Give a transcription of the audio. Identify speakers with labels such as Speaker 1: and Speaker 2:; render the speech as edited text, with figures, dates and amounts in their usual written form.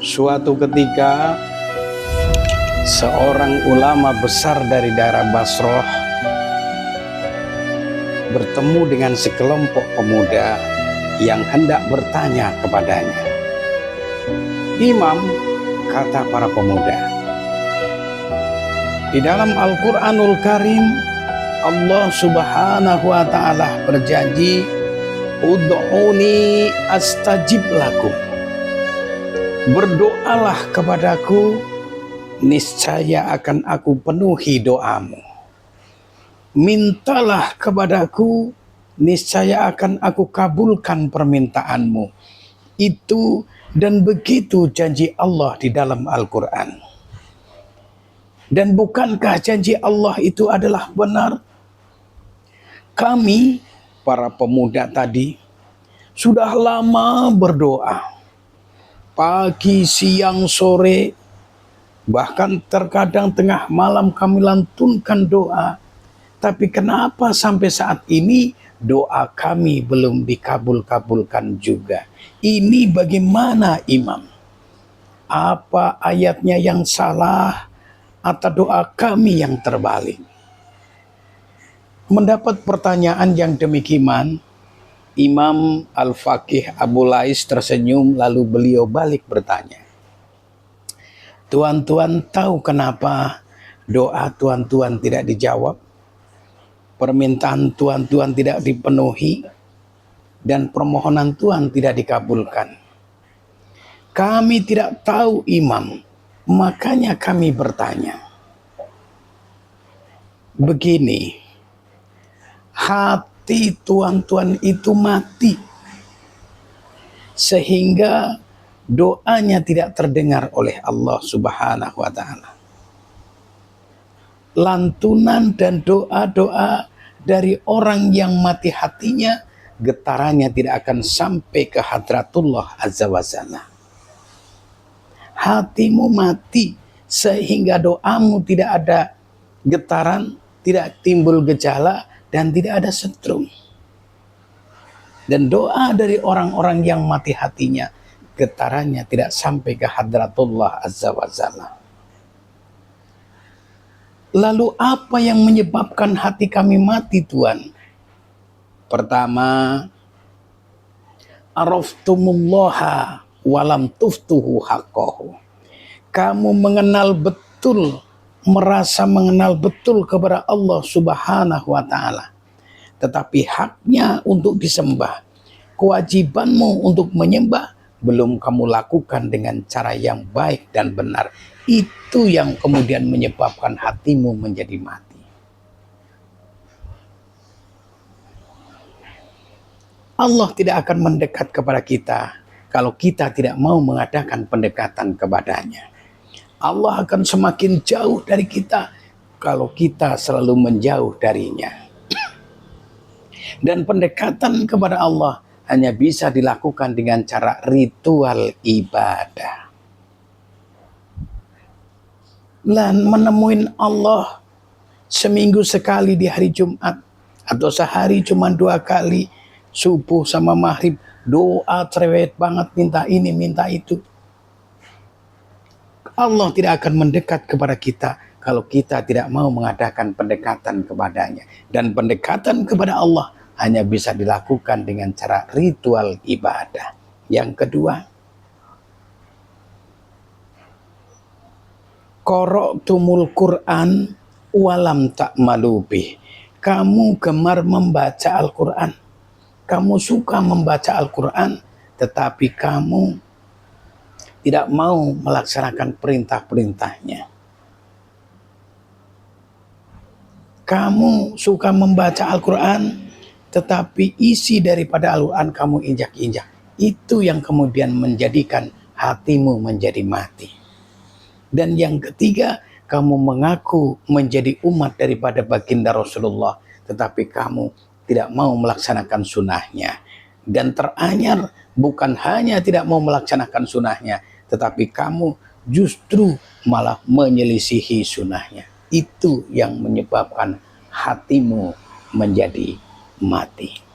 Speaker 1: Suatu ketika seorang ulama besar dari daerah Basroh bertemu dengan sekelompok pemuda yang hendak bertanya kepadanya. "Imam," kata para pemuda, "di dalam Al-Quranul Karim Allah Subhanahu wa Ta'ala berjanji, ud'uni astajib lakum. Berdoalah kepadaku, niscaya akan aku penuhi doamu. Mintalah kepadaku, niscaya akan aku kabulkan permintaanmu." Itu dan begitu janji Allah di dalam Al-Quran. Dan bukankah janji Allah itu adalah benar? Kami, para pemuda tadi, sudah lama berdoa. Pagi, siang, sore, bahkan terkadang tengah malam kami lantunkan doa. Tapi kenapa sampai saat ini doa kami belum dikabul-kabulkan juga? Ini bagaimana, Imam? Apa ayatnya yang salah atau doa kami yang terbalik? Mendapat pertanyaan yang demikian, Imam Al-Faqih Abu Lais tersenyum, lalu beliau balik bertanya, "Tuan-tuan tahu kenapa doa tuan-tuan tidak dijawab? Permintaan tuan-tuan tidak dipenuhi dan permohonan tuan tidak dikabulkan?" "Kami tidak tahu, Imam, makanya kami bertanya." Begini, hati tuan-tuan itu mati sehingga doanya tidak terdengar oleh Allah Subhanahu wa Ta'ala. Lantunan dan doa-doa dari orang yang mati hatinya, getarannya tidak akan sampai ke hadratullah Azza wa Jalla. Hatimu mati sehingga doamu tidak ada getaran, tidak timbul gejala, dan tidak ada setrum. Dan doa dari orang-orang yang mati hatinya, getarannya tidak sampai ke hadratullah Azza wa Jalla. Lalu apa yang menyebabkan hati kami mati, Tuan? Pertama, araftumullaha walam tuftuhu haqqahu. Kamu mengenal betul, merasa mengenal betul kepada Allah Subhanahu wa Ta'ala, tetapi haknya untuk disembah, kewajibanmu untuk menyembah, belum kamu lakukan dengan cara yang baik dan benar. Itu yang kemudian menyebabkan hatimu menjadi mati. Allah tidak akan mendekat kepada kita kalau kita tidak mau mengadakan pendekatan kepadanya. Allah akan semakin jauh dari kita kalau kita selalu menjauh darinya. Dan pendekatan kepada Allah hanya bisa dilakukan dengan cara ritual ibadah. Dan menemuin Allah seminggu sekali di hari Jumat, atau sehari cuma 2 kali, subuh sama maghrib, doa cerewet banget, minta ini, minta itu. Allah tidak akan mendekat kepada kita kalau kita tidak mau mengadakan pendekatan kepadanya. Dan pendekatan kepada Allah hanya bisa dilakukan dengan cara ritual ibadah. Yang kedua, qara'tumul Qur'an walam ta'malu bih. Kamu gemar membaca Al-Quran. Kamu suka membaca Al-Quran, tetapi kamu tidak mau melaksanakan perintah-perintahnya. Kamu suka membaca Al-Quran, tetapi isi daripada Al-Quran kamu injak-injak. Itu yang kemudian menjadikan hatimu menjadi mati. Dan yang ketiga, kamu mengaku menjadi umat daripada baginda Rasulullah, tetapi kamu tidak mau melaksanakan sunnahnya. Dan teranyar, bukan hanya tidak mau melaksanakan sunnahnya, tetapi kamu justru malah menyelisihi sunnahnya. Itu yang menyebabkan hatimu menjadi mati.